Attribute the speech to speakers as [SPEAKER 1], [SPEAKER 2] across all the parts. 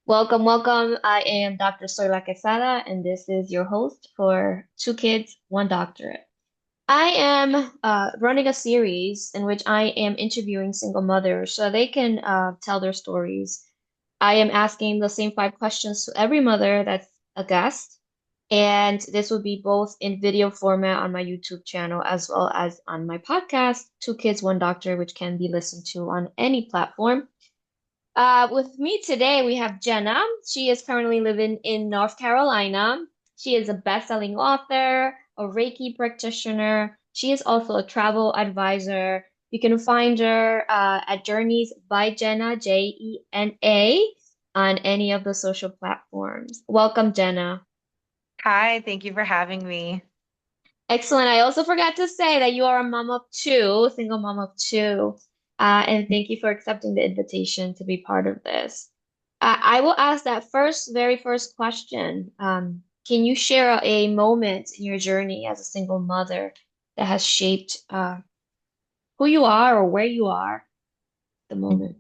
[SPEAKER 1] Welcome, welcome. I am Dr. Soyla Quesada, and this is your host for Two Kids, One Doctorate. I am running a series in which I am interviewing single mothers so they can tell their stories. I am asking the same five questions to every mother that's a guest, and this will be both in video format on my YouTube channel as well as on my podcast, Two Kids, One Doctor, which can be listened to on any platform. With me today, we have Jenna. She is currently living in North Carolina. She is a best-selling author, a Reiki practitioner. She is also a travel advisor. You can find her at Journeys by Jenna, Jena, on any of the social platforms. Welcome, Jenna.
[SPEAKER 2] Hi, thank you for having me.
[SPEAKER 1] Excellent. I also forgot to say that you are a mom of two, single mom of two. And thank you for accepting the invitation to be part of this. I will ask that very first question. Can you share a moment in your journey as a single mother that has shaped who you are or where you are at the moment?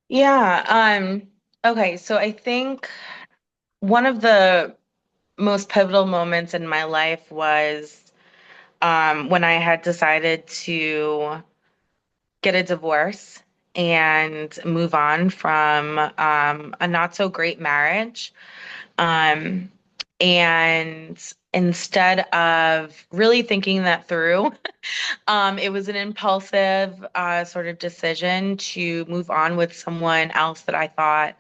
[SPEAKER 2] Yeah, okay, so I think one of the most pivotal moments in my life was when I had decided to get a divorce and move on from a not so great marriage. Um, and instead of really thinking that through, it was an impulsive sort of decision to move on with someone else that I thought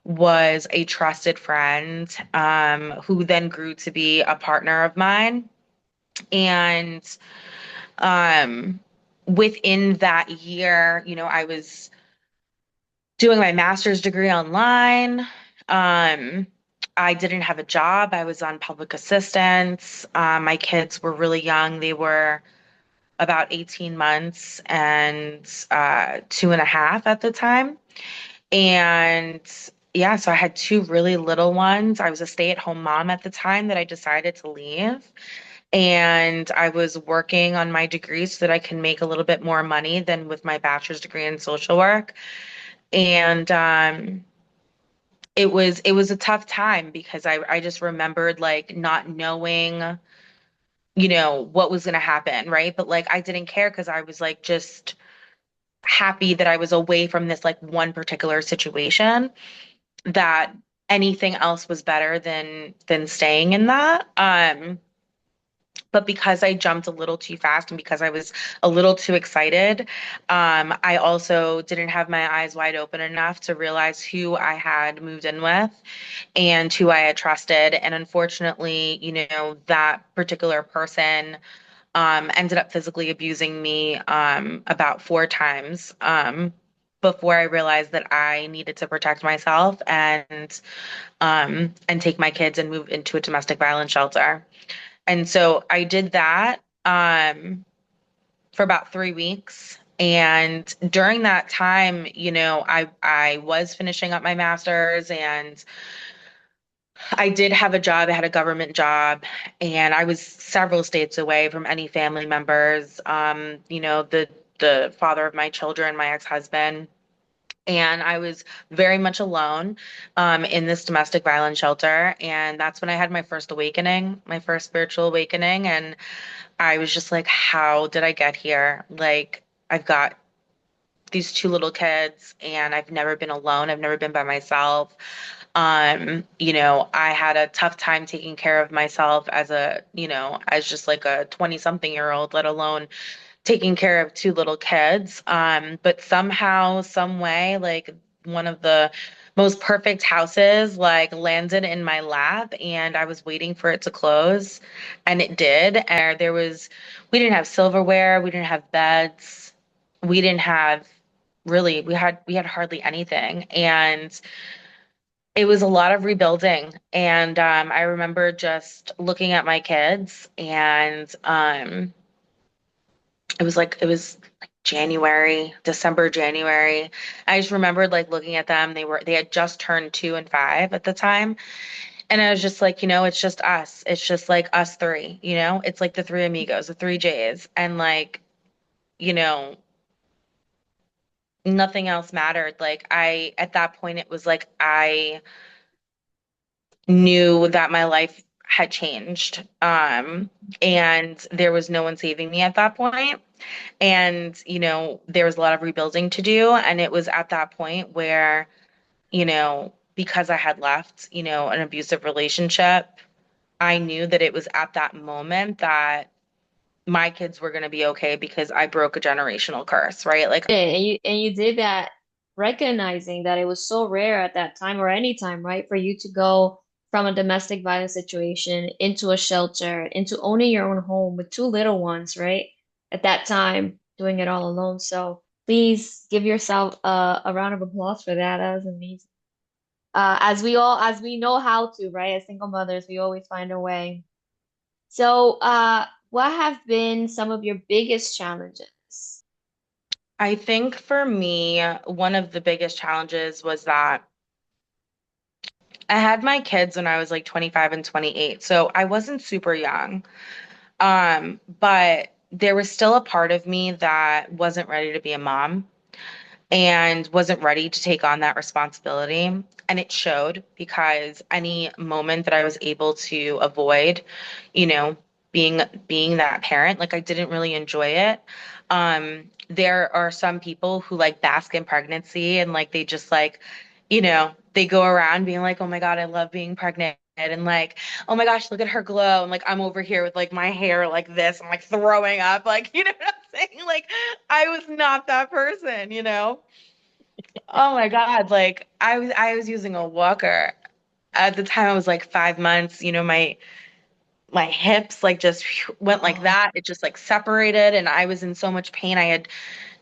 [SPEAKER 2] was a trusted friend, who then grew to be a partner of mine. And um, within that year, I was doing my master's degree online. I didn't have a job. I was on public assistance. My kids were really young. They were about 18 months and 2.5 at the time. And yeah, so I had two really little ones. I was a stay-at-home mom at the time that I decided to leave. And I was working on my degree so that I can make a little bit more money than with my bachelor's degree in social work. And it was a tough time because I just remembered like not knowing, what was going to happen, right? But like I didn't care because I was like just happy that I was away from this like one particular situation, that anything else was better than staying in that. But because I jumped a little too fast and because I was a little too excited, I also didn't have my eyes wide open enough to realize who I had moved in with and who I had trusted. And unfortunately, that particular person ended up physically abusing me about 4 times before I realized that I needed to protect myself and take my kids and move into a domestic violence shelter. And so I did that for about 3 weeks. And during that time, I was finishing up my master's and I did have a job. I had a government job, and I was several states away from any family members. The father of my children, my ex-husband, and I was very much alone in this domestic violence shelter. And that's when I had my first awakening, my first spiritual awakening. And I was just like, how did I get here? Like, I've got these two little kids, and I've never been alone. I've never been by myself. I had a tough time taking care of myself as just like a 20 something year old, let alone taking care of two little kids. But somehow, some way, like one of the most perfect houses like landed in my lap and I was waiting for it to close and it did. And we didn't have silverware, we didn't have beds, we didn't have really, we had hardly anything. And it was a lot of rebuilding. And I remember just looking at my kids and it was like January, December, January. I just remembered like looking at them. They had just turned 2 and 5 at the time. And I was just like, it's just us. It's just like us three. It's like the three amigos, the three J's. And like, you know, nothing else mattered. Like at that point, it was like I knew that my life had changed. And there was no one saving me at that point. And, there was a lot of rebuilding to do. And it was at that point where, because I had left, an abusive relationship, I knew that it was at that moment that my kids were going to be okay because I broke a generational curse, right? Like,
[SPEAKER 1] And you did that recognizing that it was so rare at that time or any time, right? For you to go from a domestic violence situation into a shelter, into owning your own home with two little ones, right? At that time, doing it all alone. So please give yourself a round of applause for that. That was amazing. As we know how to, right? As single mothers, we always find a way. So, what have been some of your biggest challenges?
[SPEAKER 2] I think for me, one of the biggest challenges was that I had my kids when I was like 25 and 28. So I wasn't super young. But there was still a part of me that wasn't ready to be a mom and wasn't ready to take on that responsibility. And it showed because any moment that I was able to avoid, you know, being that parent, like I didn't really enjoy it. There are some people who like bask in pregnancy and like they just like, they go around being like, oh my God, I love being pregnant. And like, oh my gosh, look at her glow. And like, I'm over here with like my hair like this. I'm like throwing up. Like, you know what I'm saying? Like, I was not that person. Oh my God. Like I was using a walker. At the time I was like 5 months, my hips like just went like
[SPEAKER 1] Oh,
[SPEAKER 2] that. It just like separated and I was in so much pain. I had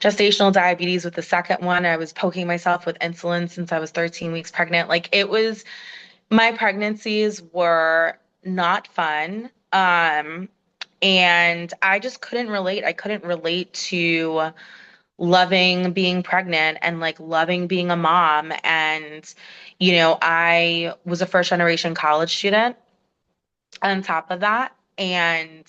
[SPEAKER 2] gestational diabetes with the second one. I was poking myself with insulin since I was 13 weeks pregnant. Like it was my pregnancies were not fun. And I just couldn't relate. I couldn't relate to loving being pregnant and like loving being a mom. And, I was a first generation college student on top of that. And,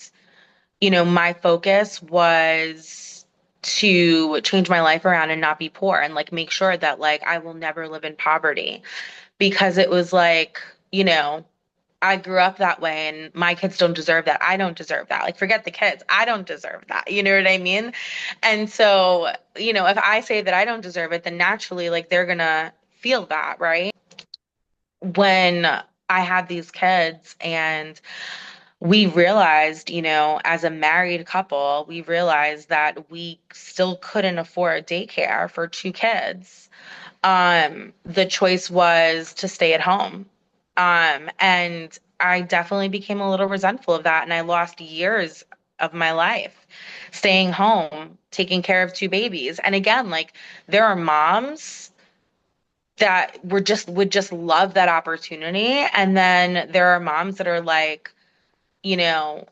[SPEAKER 2] my focus was to change my life around and not be poor and like make sure that like I will never live in poverty because it was like, you know, I grew up that way and my kids don't deserve that. I don't deserve that. Like, forget the kids. I don't deserve that. You know what I mean? And so, if I say that I don't deserve it, then naturally, like, they're gonna feel that, right? When I had these kids and we realized, as a married couple, we realized that we still couldn't afford daycare for two kids. The choice was to stay at home. And I definitely became a little resentful of that, and I lost years of my life staying home, taking care of two babies. And again, like there are moms that would just love that opportunity, and then there are moms that are like, you know,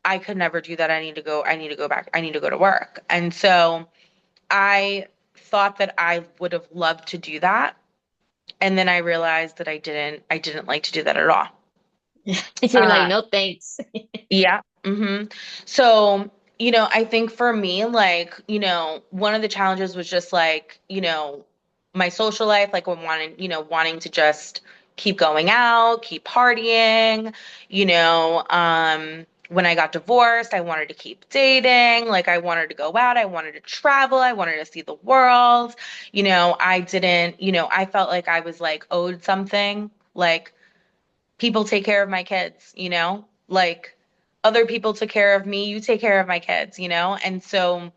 [SPEAKER 2] I could never do that. I need to go back. I need to go to work. And so I thought that I would have loved to do that. And then I realized that I didn't like to do that at all.
[SPEAKER 1] you're like,
[SPEAKER 2] Uh,
[SPEAKER 1] no thanks.
[SPEAKER 2] yeah. So, I think for me, like, one of the challenges was just like, my social life, like when wanting to just keep going out, keep partying, when I got divorced, I wanted to keep dating, like I wanted to go out, I wanted to travel, I wanted to see the world. I didn't, I felt like I was like owed something, like people take care of my kids, like other people took care of me, you take care of my kids. And so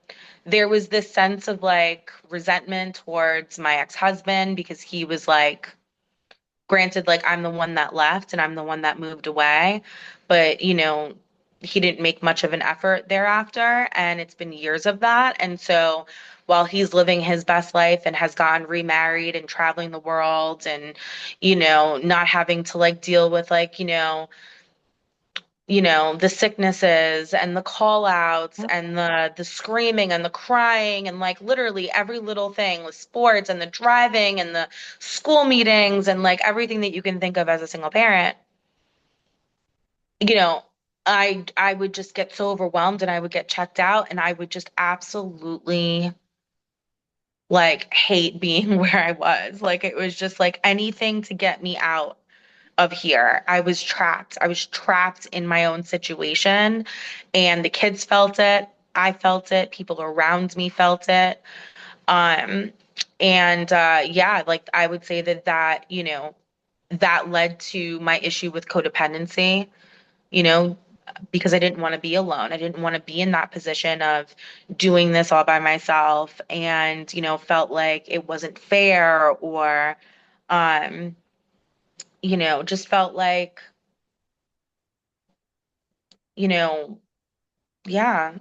[SPEAKER 2] there was this sense of like resentment towards my ex-husband because he was like, granted, like I'm the one that left and I'm the one that moved away, but he didn't make much of an effort thereafter, and it's been years of that. And so while he's living his best life and has gotten remarried and traveling the world and not having to like deal with like the sicknesses and the call outs and the screaming and the crying and like literally every little thing with sports and the driving and the school meetings and like everything that you can think of as a single parent, you know, I would just get so overwhelmed and I would get checked out and I would just absolutely like hate being where I was. Like it was just like anything to get me out of here. I was trapped. I was trapped in my own situation, and the kids felt it. I felt it. People around me felt it. Um, and yeah, like I would say that, that led to my issue with codependency, you know, because I didn't want to be alone. I didn't want to be in that position of doing this all by myself and, felt like it wasn't fair or, um, just felt like, you know, yeah,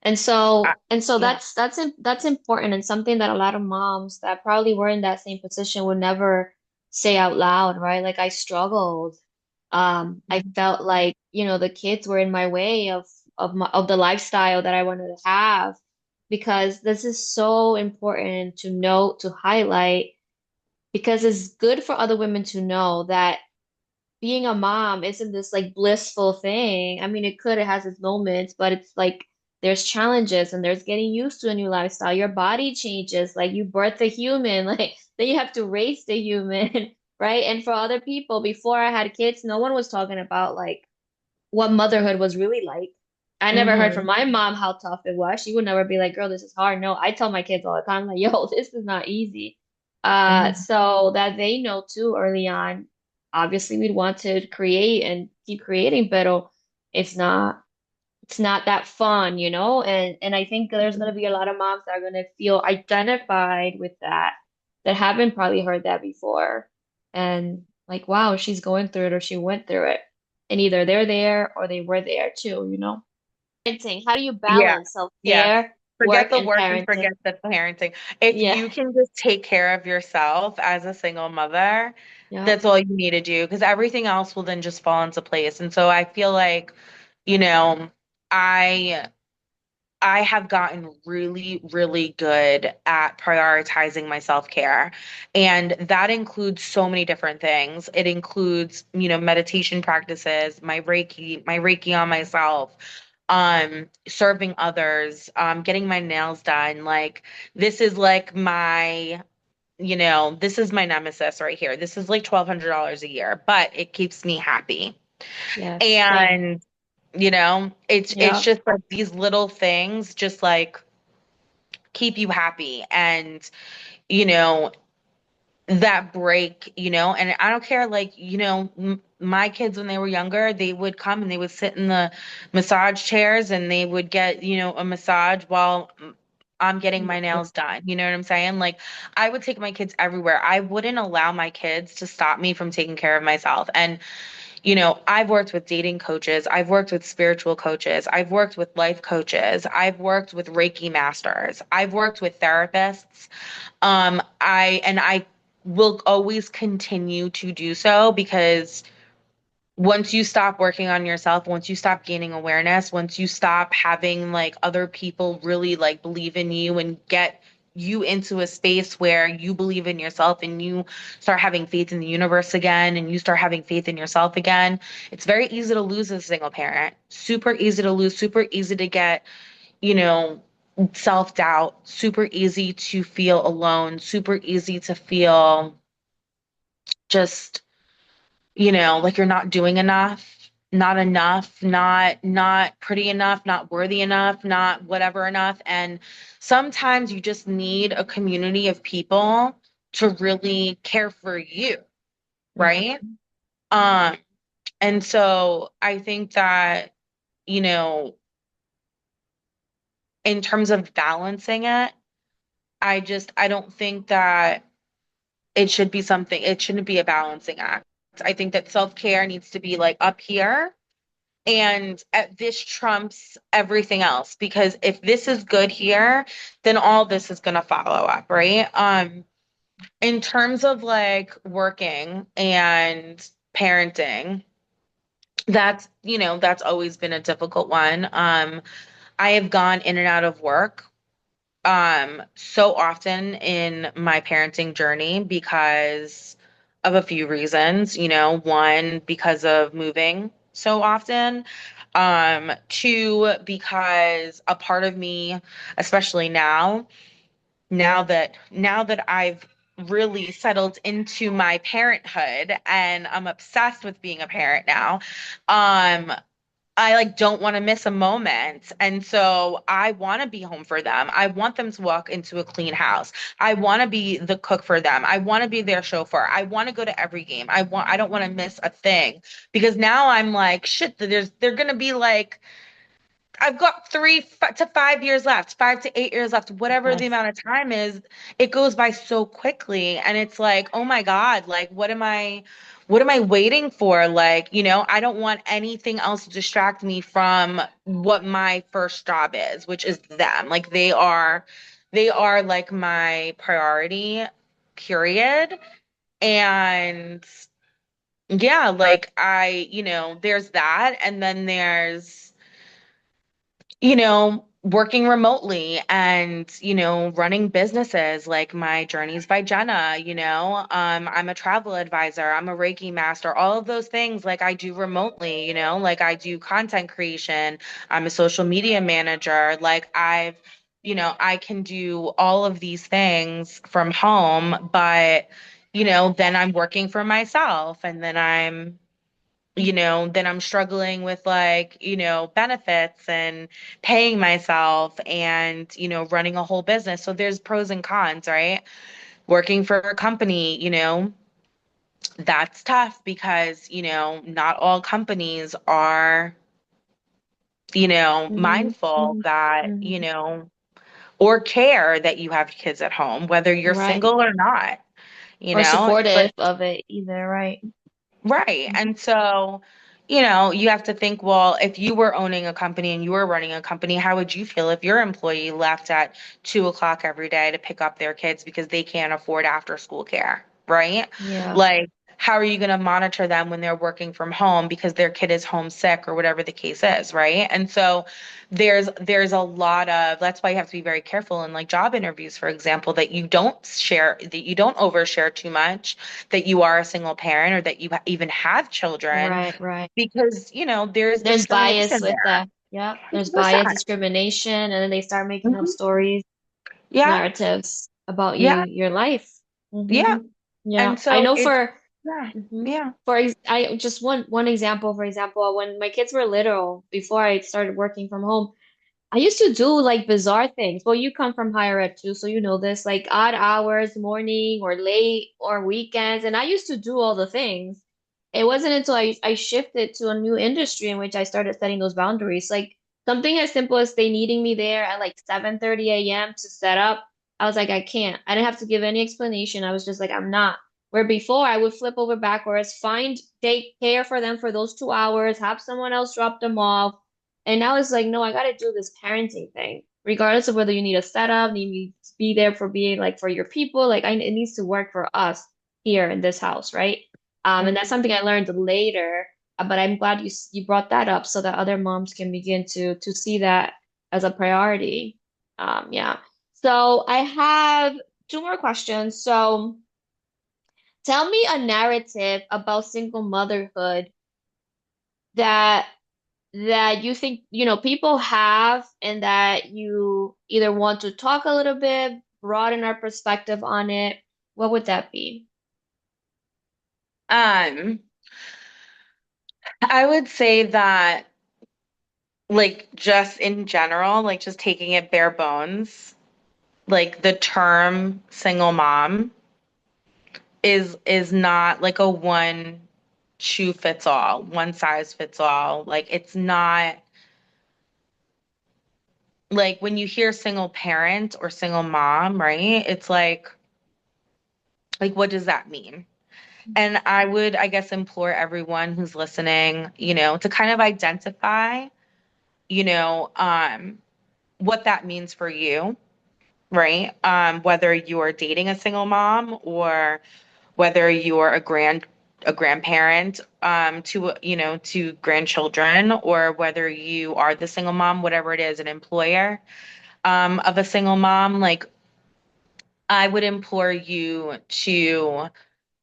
[SPEAKER 1] And so
[SPEAKER 2] yeah.
[SPEAKER 1] that's important and something that a lot of moms that probably were in that same position would never say out loud, right? Like I struggled. I felt like, the kids were in my way of the lifestyle that I wanted to have because this is so important to note, to highlight, because it's good for other women to know that being a mom isn't this like blissful thing. I mean, it has its moments, but it's like there's challenges and there's getting used to a new lifestyle. Your body changes, like you birth a human, like then you have to raise the human, right? And for other people, before I had kids, no one was talking about like what motherhood was really like. I never heard from
[SPEAKER 2] Hmm.
[SPEAKER 1] my mom how tough it was. She would never be like, girl, this is hard. No, I tell my kids all the time, like, yo, this is not easy.
[SPEAKER 2] Hmm.
[SPEAKER 1] So that they know too early on. Obviously, we'd want to create and keep creating, but it's not that fun, And I think there's gonna be a lot of moms that are gonna feel identified with that haven't probably heard that before. And like, wow, she's going through it or she went through it. And either they're there or they were there too. Parenting, how do you
[SPEAKER 2] Yeah.
[SPEAKER 1] balance
[SPEAKER 2] Yeah.
[SPEAKER 1] self-care,
[SPEAKER 2] Forget
[SPEAKER 1] work,
[SPEAKER 2] the
[SPEAKER 1] and
[SPEAKER 2] work and
[SPEAKER 1] parenting?
[SPEAKER 2] forget the parenting. If
[SPEAKER 1] Yeah.
[SPEAKER 2] you can just take care of yourself as a single mother,
[SPEAKER 1] Yeah.
[SPEAKER 2] that's all you need to do because everything else will then just fall into place. And so I feel like, you know, I I have gotten really, really good at prioritizing my self-care. And that includes so many different things. It includes, meditation practices, my Reiki on myself, serving others, getting my nails done. Like this is like this is my nemesis right here. This is like $1,200 a year, but it keeps me happy.
[SPEAKER 1] Yes. Same.
[SPEAKER 2] And it's
[SPEAKER 1] Yeah.
[SPEAKER 2] just like these little things just like keep you happy and you know that break, and I don't care like, my kids when they were younger, they would come and they would sit in the massage chairs and they would get, a massage while I'm getting my nails done. You know what I'm saying? Like I would take my kids everywhere. I wouldn't allow my kids to stop me from taking care of myself. And I've worked with dating coaches, I've worked with spiritual coaches, I've worked with life coaches, I've worked with Reiki masters, I've worked with therapists. I will always continue to do so because once you stop working on yourself, once you stop gaining awareness, once you stop having like other people really like believe in you and get you into a space where you believe in yourself and you start having faith in the universe again and you start having faith in yourself again, it's very easy to lose as a single parent. Super easy to lose, super easy to get, you know, self-doubt, super easy to feel alone, super easy to feel just like you're not doing enough, not pretty enough, not worthy enough, not whatever enough. And sometimes you just need a community of people to really care for you, right?
[SPEAKER 1] Mhm.
[SPEAKER 2] Um, and so I think that, you know, in terms of balancing it, I don't think that it shouldn't be a balancing act. I think that self-care needs to be like up here and this trumps everything else because if this is good here, then all this is going to follow up, right? In terms of like working and parenting, that's always been a difficult one. I have gone in and out of work so often in my parenting journey because of a few reasons. One, because of moving so often. Two, because a part of me, especially now that I've really settled into my parenthood and I'm obsessed with being a parent now, I like don't want to miss a moment. And so I want to be home for them. I want them to walk into a clean house. I want to be the cook for them. I want to be their chauffeur. I want to go to every game. I don't want to miss a thing because now I'm like, shit, they're gonna be like I've got 3 to 5 years left, 5 to 8 years left, whatever the
[SPEAKER 1] Yes.
[SPEAKER 2] amount of time is, it goes by so quickly. And it's like, oh my God, like what am I waiting for? Like, I don't want anything else to distract me from what my first job is, which is them. Like they are like my priority, period. And yeah, like there's that. And then there's working remotely and, running businesses like my Journeys by Jena, I'm a travel advisor, I'm a Reiki master, all of those things like I do remotely, like I do content creation, I'm a social media manager, like I can do all of these things from home, but, then I'm working for myself and then I'm struggling with like, benefits and paying myself and, running a whole business. So there's pros and cons, right? Working for a company, that's tough because, not all companies are,
[SPEAKER 1] Hmm.
[SPEAKER 2] mindful
[SPEAKER 1] Hmm.
[SPEAKER 2] that,
[SPEAKER 1] Hmm.
[SPEAKER 2] or care that you have kids at home, whether you're
[SPEAKER 1] Right.
[SPEAKER 2] single or not,
[SPEAKER 1] Or
[SPEAKER 2] It's like,
[SPEAKER 1] supportive of it either, right?
[SPEAKER 2] right.
[SPEAKER 1] Mhm.
[SPEAKER 2] And so, you have to think, well, if you were owning a company and you were running a company, how would you feel if your employee left at 2 o'clock every day to pick up their kids because they can't afford after school care, right?
[SPEAKER 1] Yeah.
[SPEAKER 2] Like, how are you going to monitor them when they're working from home because their kid is homesick or whatever the case is, right? And so there's a lot of that's why you have to be very careful in like job interviews, for example, that you don't overshare too much that you are a single parent or that you even have children
[SPEAKER 1] Right, right.
[SPEAKER 2] because, there's
[SPEAKER 1] There's bias
[SPEAKER 2] discrimination
[SPEAKER 1] with
[SPEAKER 2] there.
[SPEAKER 1] that. Yeah. There's bias,
[SPEAKER 2] 100%.
[SPEAKER 1] discrimination, and then they start making up
[SPEAKER 2] Hmm.
[SPEAKER 1] stories,
[SPEAKER 2] Yeah.
[SPEAKER 1] narratives about
[SPEAKER 2] Yeah.
[SPEAKER 1] your life.
[SPEAKER 2] Yeah.
[SPEAKER 1] Hmm. Yeah.
[SPEAKER 2] And
[SPEAKER 1] I
[SPEAKER 2] so
[SPEAKER 1] know
[SPEAKER 2] it's,
[SPEAKER 1] for
[SPEAKER 2] yeah.
[SPEAKER 1] mhm.
[SPEAKER 2] Yeah.
[SPEAKER 1] I just one example, for example, when my kids were little, before I started working from home, I used to do like bizarre things. Well, you come from higher ed too, so you know this, like odd hours, morning or late or weekends. And I used to do all the things. It wasn't until I shifted to a new industry in which I started setting those boundaries. Like something as simple as they needing me there at like 7:30 a.m. to set up. I was like, I can't. I didn't have to give any explanation. I was just like, I'm not. Where before I would flip over backwards, take care for them for those 2 hours, have someone else drop them off and now it's like, no, I gotta do this parenting thing, regardless of whether you need a setup, you need to be there for being like for your people. Like, it needs to work for us here in this house, right? And that's something I learned later. But I'm glad you brought that up so that other moms can begin to see that as a priority. Yeah. So I have two more questions. So tell me a narrative about single motherhood that you think, people have and that you either want to talk a little bit, broaden our perspective on it. What would that be?
[SPEAKER 2] Um, I would say that like just in general, like just taking it bare bones, like the term single mom is not like a one shoe fits all, one size fits all. Like it's not like when you hear single parent or single mom, right? It's like what does that mean? And I would, I guess, implore everyone who's listening, to kind of identify, you know, um, what that means for you, right? Whether you're dating a single mom or whether you're a grandparent to grandchildren, or whether you are the single mom, whatever it is, an employer of a single mom, like I would implore you to,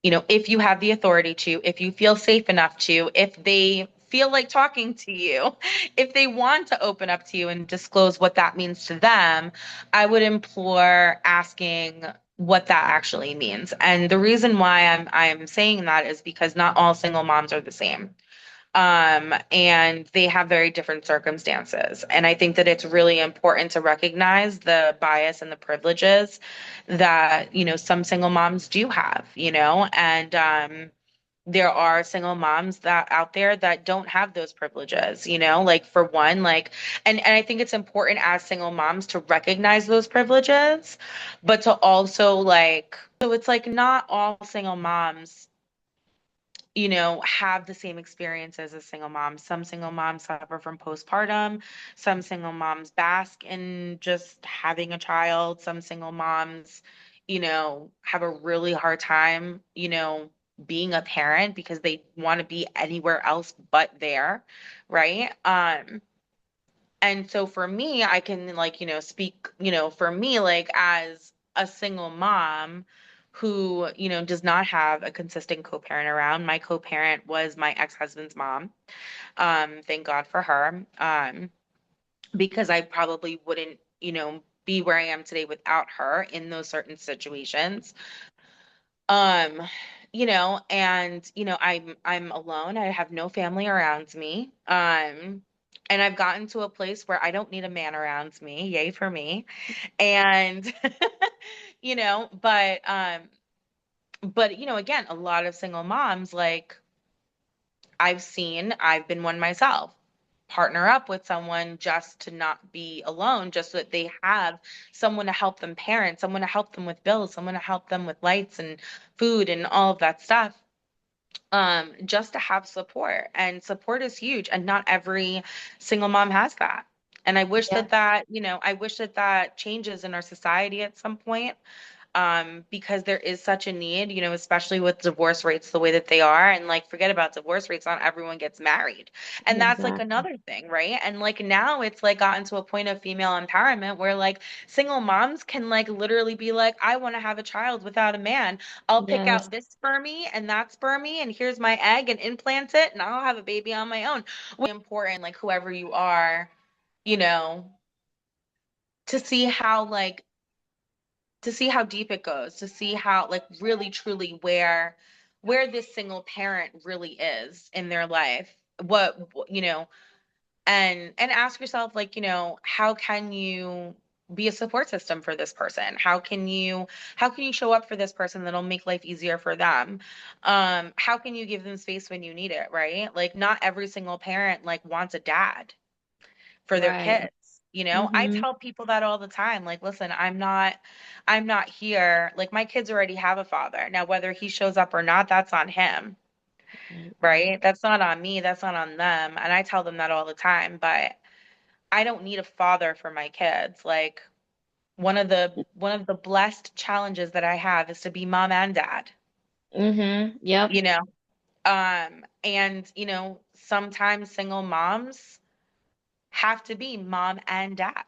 [SPEAKER 2] if you have the authority to, if you feel safe enough to, if they feel like talking to you, if they want to open up to you and disclose what that means to them, I would implore asking what that actually means. And the reason why I'm saying that is because not all single moms are the same. And they have very different circumstances. And I think that it's really important to recognize the bias and the privileges that, some single moms do have, and there are single moms that out there that don't have those privileges, like for one, like, and I think it's important as single moms to recognize those privileges, but to also like, so it's like not all single moms have the same experiences as single moms. Some single moms suffer from postpartum. Some single moms bask in just having a child. Some single moms, have a really hard time, being a parent because they want to be anywhere else but there, right? And so for me, I can like, speak, for me, like as a single mom who, does not have a consistent co-parent around. My co-parent was my ex-husband's mom. Thank God for her. Because I probably wouldn't, be where I am today without her in those certain situations. Um, and I'm alone. I have no family around me. And I've gotten to a place where I don't need a man around me. Yay for me. And but again, a lot of single moms, like I've been one myself. Partner up with someone just to not be alone, just so that they have someone to help them parent, someone to help them with bills, someone to help them with lights and food and all of that stuff. Just to have support. And support is huge, and not every single mom has that. And I wish
[SPEAKER 1] Yeah,
[SPEAKER 2] I wish that that changes in our society at some point, because there is such a need, especially with divorce rates the way that they are. And like, forget about divorce rates, not everyone gets married. And that's like
[SPEAKER 1] exactly.
[SPEAKER 2] another thing, right? And like now it's like gotten to a point of female empowerment where like single moms can like literally be like, I want to have a child without a man. I'll pick
[SPEAKER 1] Yes,
[SPEAKER 2] out this spermie and that spermie, and here's my egg and implant it, and I'll have a baby on my own. Important, like whoever you are, you know, to see how like to see how deep it goes, to see how like really truly where this single parent really is in their life. And ask yourself like, how can you be a support system for this person? How can you show up for this person that'll make life easier for them? How can you give them space when you need it, right? Like not every single parent like wants a dad for their
[SPEAKER 1] right.
[SPEAKER 2] kids. I
[SPEAKER 1] Mm-hmm.
[SPEAKER 2] tell people that all the time. Like, listen, I'm not here. Like my kids already have a father. Now, whether he shows up or not, that's on him,
[SPEAKER 1] Right, right.
[SPEAKER 2] right? That's not on me. That's not on them. And I tell them that all the time, but I don't need a father for my kids. Like one of the blessed challenges that I have is to be mom and dad,
[SPEAKER 1] Mm-hmm. Yep.
[SPEAKER 2] you know. And sometimes single moms have to be mom and dad,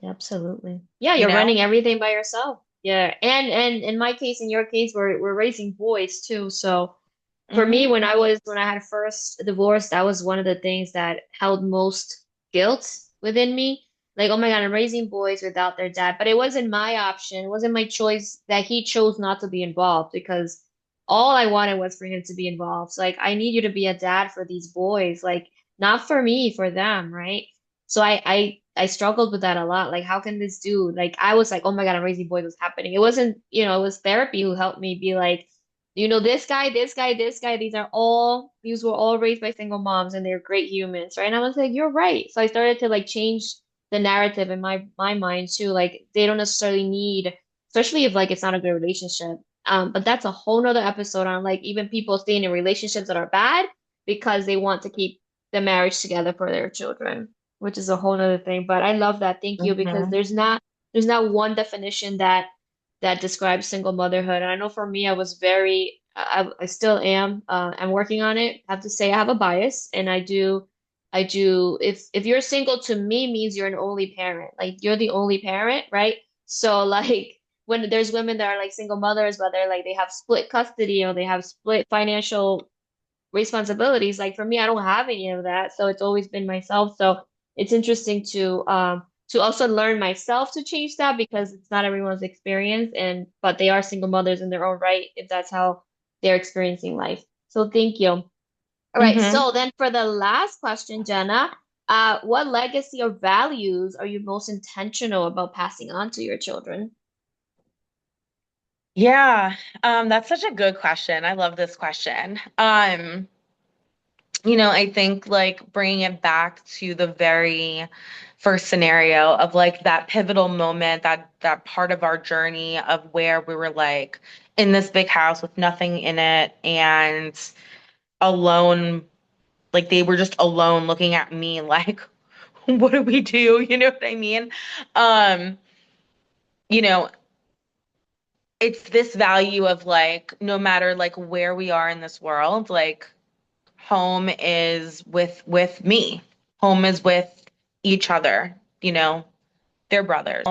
[SPEAKER 1] Absolutely. Yeah,
[SPEAKER 2] you
[SPEAKER 1] you're
[SPEAKER 2] know?
[SPEAKER 1] running everything by yourself. Yeah. And in my case, in your case, we're raising boys too. So for me,
[SPEAKER 2] Hmm.
[SPEAKER 1] when I had first divorced, that was one of the things that held most guilt within me. Like, oh my God, I'm raising boys without their dad. But it wasn't my option. It wasn't my choice that he chose not to be involved because all I wanted was for him to be involved. So like, I need you to be a dad for these boys, like not for me, for them, right? So I struggled with that a lot. Like, how can this dude, like, I was like, oh my God, I'm raising boys, what's happening? It wasn't, it was therapy who helped me be like, this guy, this guy, this guy, these were all raised by single moms and they're great humans, right? And I was like, you're right. So I started to like change the narrative in my mind too. Like they don't necessarily need, especially if like it's not a good relationship. But that's a whole nother episode on like even people staying in relationships that are bad because they want to keep the marriage together for their children, which is a whole nother thing. But I love that. Thank you, because
[SPEAKER 2] Hmm.
[SPEAKER 1] there's not one definition that describes single motherhood. And I know for me, I was very, I still am. I'm working on it. I have to say I have a bias, and I do. If you're single, to me means you're an only parent. Like you're the only parent, right? So like when there's women that are like single mothers, whether like they have split custody or they have split financial responsibilities. Like for me, I don't have any of that, so it's always been myself. So it's interesting to also learn myself to change that because it's not everyone's experience, and but they are single mothers in their own right if that's how they're experiencing life. So thank you. All right,
[SPEAKER 2] Hmm.
[SPEAKER 1] so then for the last question, Jenna, what legacy or values are you most intentional about passing on to your children?
[SPEAKER 2] Yeah, that's such a good question. I love this question. I think like bringing it back to the very first scenario of like that pivotal moment, that part of our journey of where we were like in this big house with nothing in it and alone, like they were just alone looking at me like, what do we do? You know what I mean? Um, you know, it's this value of like no matter like where we are in this world, like home is with me. Home is with each other, they're brothers.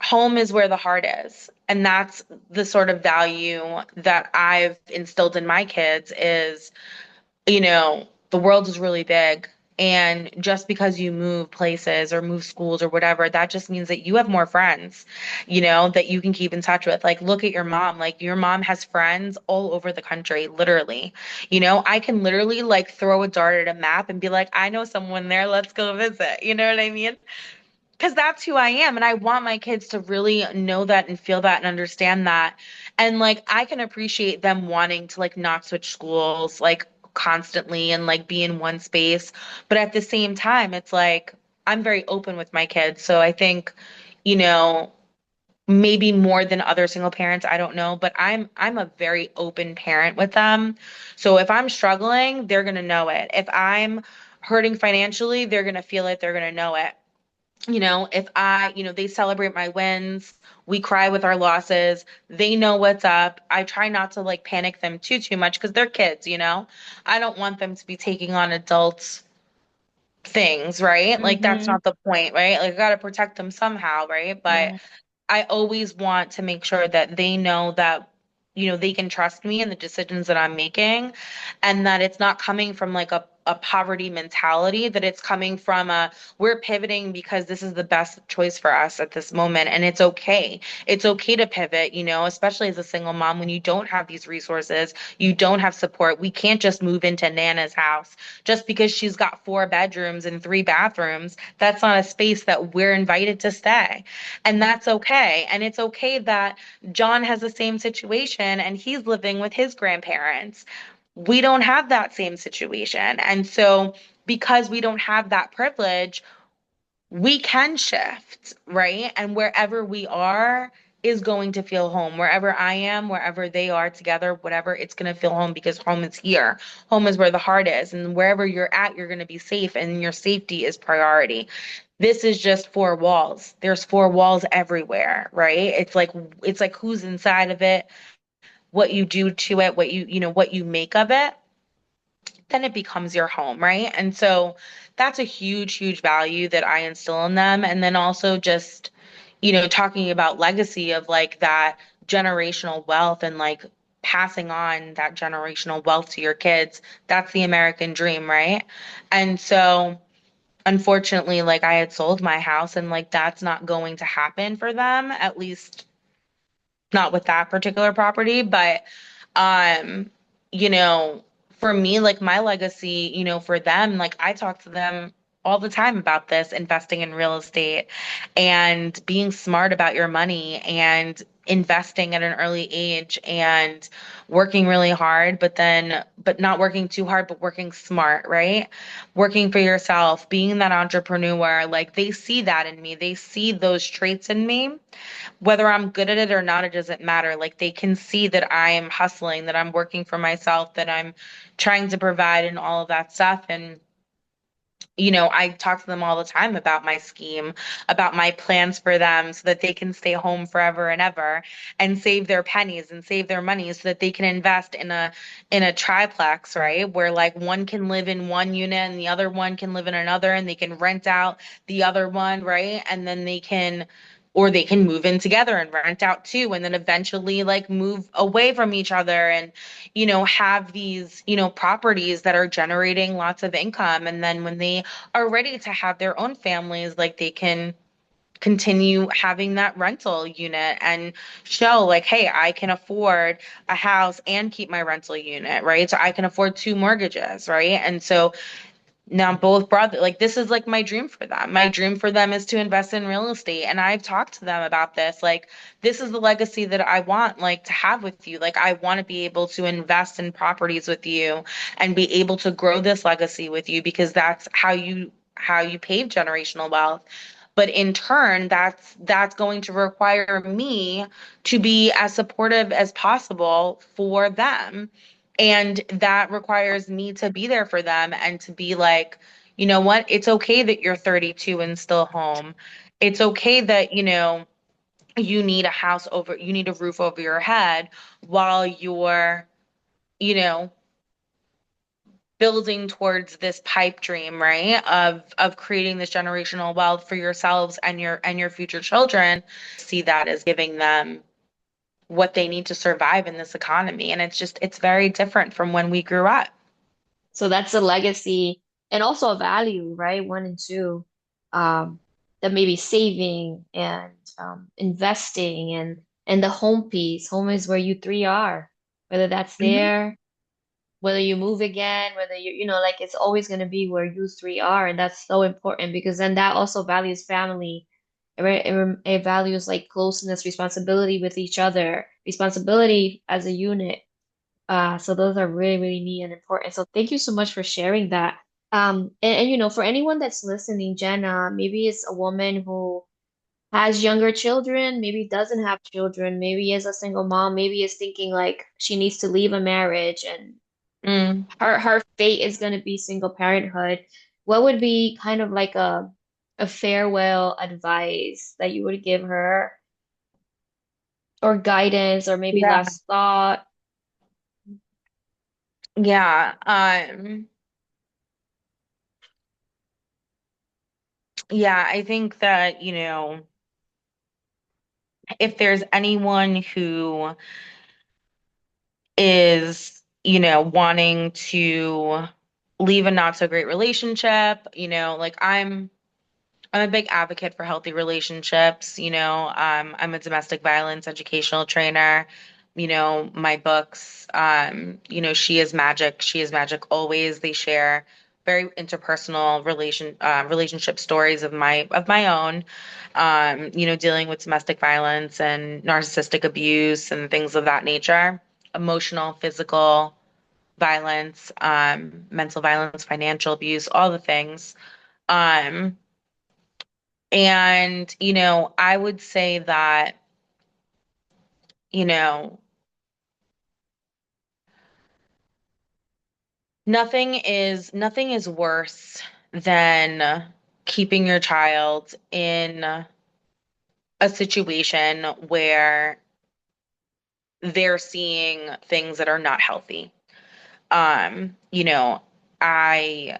[SPEAKER 2] Home is where the heart is. And that's the sort of value that I've instilled in my kids is the world is really big. And just because you move places or move schools or whatever, that just means that you have more friends, that you can keep in touch with. Like, look at your mom. Like, your mom has friends all over the country, literally. I can literally like throw a dart at a map and be like, I know someone there. Let's go visit. You know what I mean? Because that's who I am. And I want my kids to really know that and feel that and understand that. And like, I can appreciate them wanting to like not switch schools like constantly and like be in one space. But at the same time, it's like, I'm very open with my kids. So I think, you know, maybe more than other single parents, I don't know, but I'm a very open parent with them. So if I'm struggling, they're going to know it. If I'm hurting financially, they're going to feel it, they're going to know it. If they celebrate my wins, we cry with our losses, they know what's up. I try not to like panic them too much because they're kids. I don't want them to be taking on adults things, right? Like that's
[SPEAKER 1] Mm-hmm.
[SPEAKER 2] not the point, right? Like I got to protect them somehow, right? But
[SPEAKER 1] Yeah.
[SPEAKER 2] I always want to make sure that they know that, they can trust me in the decisions that I'm making and that it's not coming from like a poverty mentality, that it's coming from we're pivoting because this is the best choice for us at this moment. And it's okay. It's okay to pivot, especially as a single mom when you don't have these resources, you don't have support. We can't just move into Nana's house just because she's got 4 bedrooms and 3 bathrooms. That's not a space that we're invited to stay. And that's okay. And it's okay that John has the same situation and he's living with his grandparents. We don't have that same situation. And so, because we don't have that privilege, we can shift, right? And wherever we are is going to feel home. Wherever I am, wherever they are together, whatever, it's going to feel home because home is here. Home is where the heart is. And wherever you're at, you're going to be safe and your safety is priority. This is just 4 walls. There's 4 walls everywhere, right? It's like who's inside of it, what you do to it, what you make of it, then it becomes your home, right? And so that's a huge value that I instill in them. And then also just, talking about legacy of like that generational wealth and like passing on that generational wealth to your kids. That's the American dream, right? And so unfortunately, like I had sold my house and like that's not going to happen for them, at least not with that particular property, but um, you know, for me, like my legacy, for them, like I talk to them all the time about this, investing in real estate and being smart about your money and investing at an early age and working really hard, but not working too hard, but working smart, right? Working for yourself, being that entrepreneur, like they see that in me. They see those traits in me whether I'm good at it or not, it doesn't matter. Like they can see that I am hustling, that I'm working for myself, that I'm trying to provide and all of that stuff. And, I talk to them all the time about my scheme, about my plans for them so that they can stay home forever and ever and save their pennies and save their money so that they can invest in a triplex, right? Where like one can live in one unit and the other one can live in another and they can rent out the other one, right? And then they can or they can move in together and rent out too, and then eventually like move away from each other and, have these, properties that are generating lots of income. And then when they are ready to have their own families, like they can continue having that rental unit and show like, hey, I can afford a house and keep my rental unit, right? So I can afford two mortgages, right? And so now both brothers, like this is like my dream for them. My dream for them is to invest in real estate. And I've talked to them about this. Like, this is the legacy that I want, like, to have with you. Like, I want to be able to invest in properties with you and be able to grow this legacy with you because that's how you pave generational wealth. But in turn, that's going to require me to be as supportive as possible for them. And that requires me to be there for them and to be like, you know what? It's okay that you're 32 and still home. It's okay that, you need a roof over your head while you're, you know, building towards this pipe dream, right? Of creating this generational wealth for yourselves and your future children. See that as giving them what they need to survive in this economy. And it's very different from when we grew up.
[SPEAKER 1] So that's a legacy and also a value, right? One and two, um, that maybe saving and investing and the home piece. Home is where you three are, whether that's
[SPEAKER 2] Mhm.
[SPEAKER 1] there, whether you move again, whether like it's always going to be where you three are, and that's so important because then that also values family. It values like closeness, responsibility with each other, responsibility as a unit. So those are really, really neat and important. So thank you so much for sharing that. And for anyone that's listening, Jenna, maybe it's a woman who has younger children, maybe doesn't have children, maybe is a single mom, maybe is thinking like she needs to leave a marriage and
[SPEAKER 2] Mm.
[SPEAKER 1] her fate is going to be single parenthood. What would be kind of like a farewell advice that you would give her, or guidance, or maybe
[SPEAKER 2] Yeah.
[SPEAKER 1] last thought?
[SPEAKER 2] Yeah. Yeah, I think that, if there's anyone who is, wanting to leave a not so great relationship, like I'm a big advocate for healthy relationships. I'm a domestic violence educational trainer. My books, She is Magic. She is Magic always. They share very interpersonal relationship stories of my own. Dealing with domestic violence and narcissistic abuse and things of that nature, emotional, physical violence, mental violence, financial abuse, all the things. Um, and, I would say that, you know, nothing is worse than keeping your child in a situation where they're seeing things that are not healthy. Um, you know, I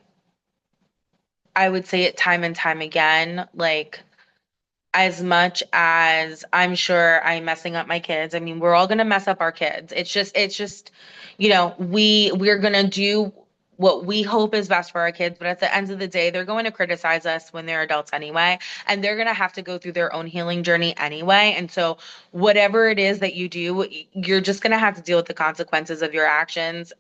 [SPEAKER 2] I would say it time and time again, like as much as I'm sure I'm messing up my kids. I mean, we're all gonna mess up our kids. It's just, we're gonna do what we hope is best for our kids, but at the end of the day, they're going to criticize us when they're adults anyway, and they're gonna have to go through their own healing journey anyway. And so whatever it is that you do, you're just gonna have to deal with the consequences of your actions.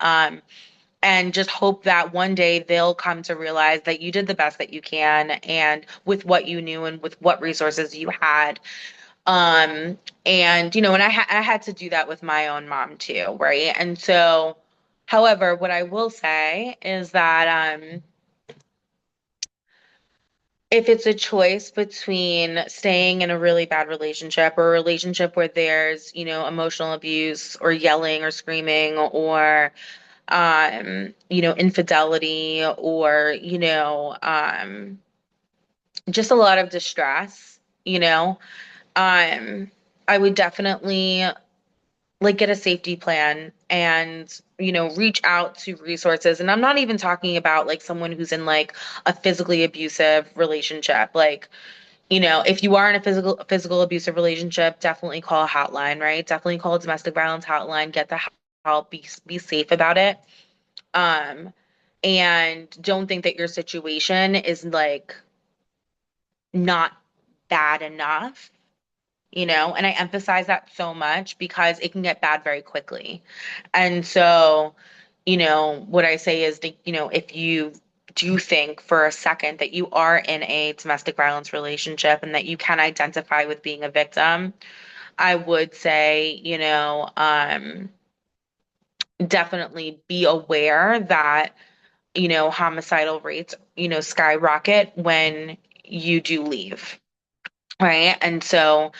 [SPEAKER 2] And just hope that one day they'll come to realize that you did the best that you can and with what you knew and with what resources you had. Um, and I had to do that with my own mom too, right? And so, however, what I will say is that if it's a choice between staying in a really bad relationship or a relationship where there's, emotional abuse or yelling or screaming or infidelity or, just a lot of distress, um, I would definitely like get a safety plan and, reach out to resources. And I'm not even talking about like someone who's in like a physically abusive relationship. Like, If you are in a physical abusive relationship, definitely call a hotline, right? Definitely call a domestic violence hotline, get the help, be safe about it. Um, and don't think that your situation is like not bad enough, and I emphasize that so much because it can get bad very quickly. And so, what I say is that, if you do think for a second that you are in a domestic violence relationship and that you can identify with being a victim, I would say, definitely be aware that, homicidal rates, skyrocket when you do leave, right? And so,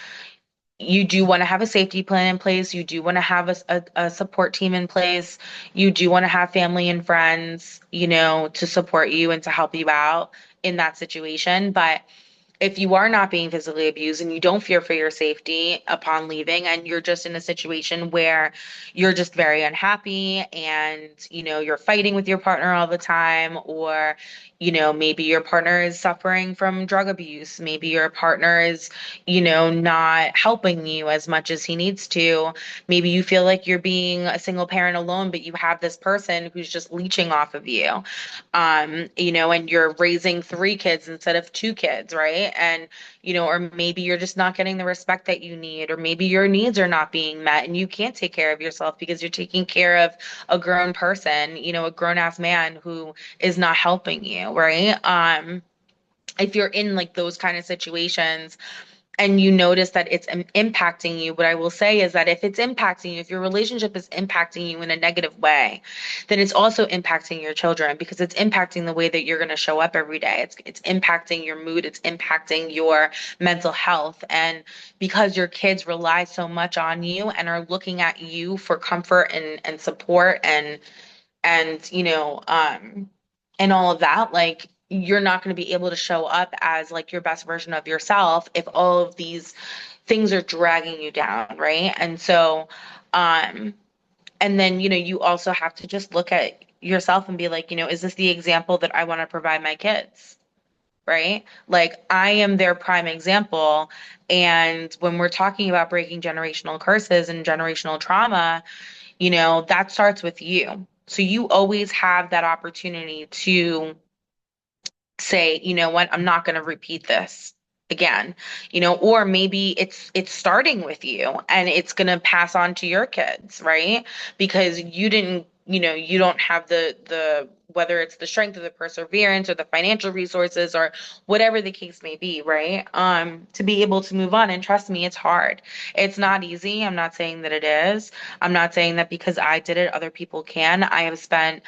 [SPEAKER 2] you do want to have a safety plan in place. You do want to have a support team in place. You do want to have family and friends, to support you and to help you out in that situation. But if you are not being physically abused and you don't fear for your safety upon leaving, and you're just in a situation where you're just very unhappy and you're fighting with your partner all the time, or maybe your partner is suffering from drug abuse, maybe your partner is not helping you as much as he needs to, maybe you feel like you're being a single parent alone, but you have this person who's just leeching off of you, and you're raising three kids instead of two kids, right? And, or maybe you're just not getting the respect that you need, or maybe your needs are not being met and you can't take care of yourself because you're taking care of a grown person, a grown ass man who is not helping you, right? If you're in like those kind of situations, and you notice that it's impacting you, what I will say is that if it's impacting you, if your relationship is impacting you in a negative way, then it's also impacting your children because it's impacting the way that you're going to show up every day. It's impacting your mood, it's impacting your mental health. And because your kids rely so much on you and are looking at you for comfort and support and and all of that, like you're not going to be able to show up as like your best version of yourself if all of these things are dragging you down, right? And so um and then you also have to just look at yourself and be like, is this the example that I want to provide my kids? Right? Like I am their prime example. And when we're talking about breaking generational curses and generational trauma, that starts with you. So you always have that opportunity to say, you know what, I'm not going to repeat this again, or maybe it's starting with you and it's going to pass on to your kids, right? Because you didn't, you don't have the whether it's the strength or the perseverance or the financial resources or whatever the case may be, right? To be able to move on. And trust me, it's hard. It's not easy. I'm not saying that it is. I'm not saying that because I did it, other people can. I have spent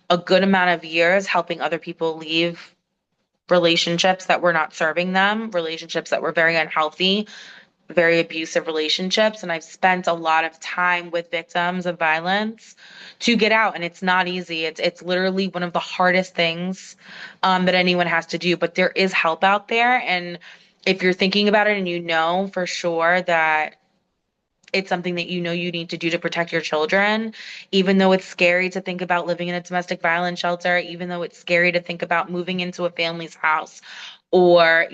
[SPEAKER 2] a good amount of years helping other people leave relationships that were not serving them, relationships that were very unhealthy, very abusive relationships. And I've spent a lot of time with victims of violence to get out. And it's not easy. It's literally one of the hardest things that anyone has to do. But there is help out there. And if you're thinking about it and you know for sure that it's something that you need to do to protect your children, even though it's scary to think about living in a domestic violence shelter, even though it's scary to think about moving into a family's house, or,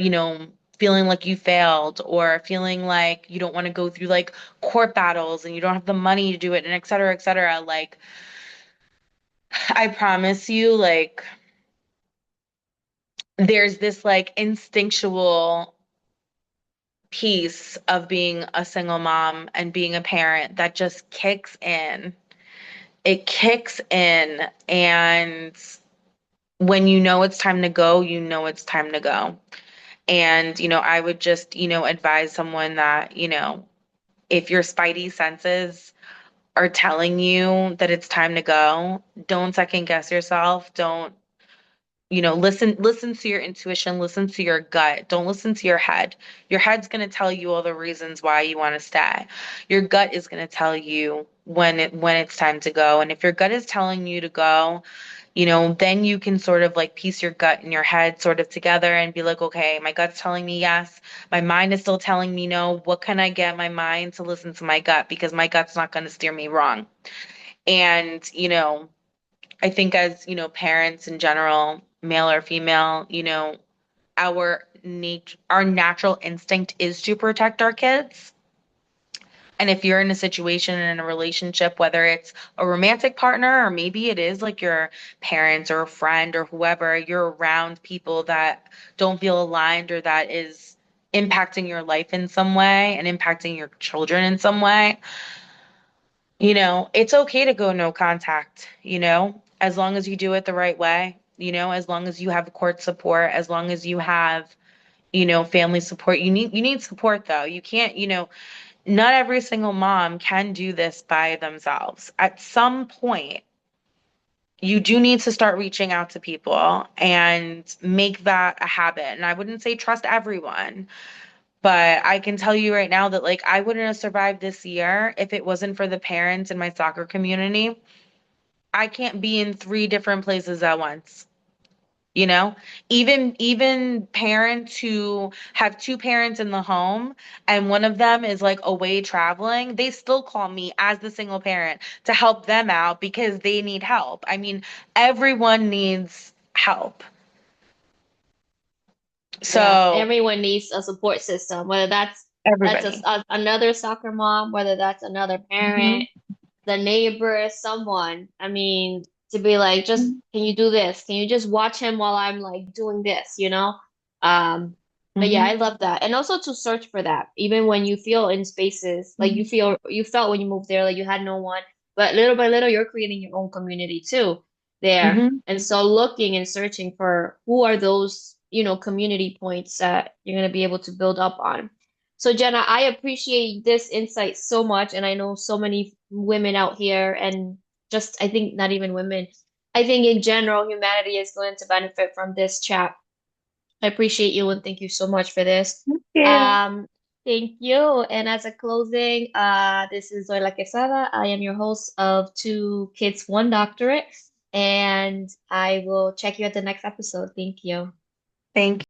[SPEAKER 2] feeling like you failed, or feeling like you don't want to go through like court battles and you don't have the money to do it, and et cetera, et cetera. Like, I promise you, like, there's this like instinctual piece of being a single mom and being a parent that just kicks in. It kicks in, and when you know it's time to go, you know it's time to go. And I would just advise someone that if your spidey senses are telling you that it's time to go, don't second guess yourself. Don't listen to your intuition, listen to your gut, don't listen to your head. Your head's going to tell you all the reasons why you want to stay. Your gut is going to tell you when it's time to go. And if your gut is telling you to go, then you can sort of like piece your gut and your head sort of together and be like, okay, my gut's telling me yes, my mind is still telling me no. What can I get my mind to listen to my gut, because my gut's not going to steer me wrong. And I think as, parents in general, male or female, our our natural instinct is to protect our kids. And if you're in a situation in a relationship, whether it's a romantic partner or maybe it is like your parents or a friend or whoever, you're around people that don't feel aligned or that is impacting your life in some way and impacting your children in some way, it's okay to go no contact, as long as you do it the right way, as long as you have court support, as long as you have, family support. You need support though. You can't, not every single mom can do this by themselves. At some point, you do need to start reaching out to people and make that a habit. And I wouldn't say trust everyone, but I can tell you right now that like I wouldn't have survived this year if it wasn't for the parents in my soccer community. I can't be in three different places at once. You know, even parents who have two parents in the home and one of them is like away traveling, they still call me as the single parent to help them out because they need help. I mean, everyone needs help.
[SPEAKER 1] Yeah,
[SPEAKER 2] So,
[SPEAKER 1] everyone needs a support system, whether that's
[SPEAKER 2] everybody.
[SPEAKER 1] another soccer mom, whether that's another parent,
[SPEAKER 2] Mhm.
[SPEAKER 1] the neighbor, someone. I mean, to be like, just can you do this? Can you just watch him while I'm like doing this, you know? Um, but yeah, I
[SPEAKER 2] Mhm.
[SPEAKER 1] love that. And also to search for that, even when you feel in spaces like
[SPEAKER 2] Mhm.
[SPEAKER 1] you felt when you moved there, like you had no one, but little by little you're creating your own community too there.
[SPEAKER 2] Mhm.
[SPEAKER 1] And so looking and searching for who are those, community points that you're gonna be able to build up on. So Jenna, I appreciate this insight so much, and I know so many women out here, and just I think not even women. I think in general, humanity is going to benefit from this chat. I appreciate you and thank you so much for this.
[SPEAKER 2] Thank you.
[SPEAKER 1] Um, Thank you. And as a closing, this is Zoila Quesada. I am your host of Two Kids, One Doctorate, and I will check you at the next episode. Thank you.
[SPEAKER 2] Thank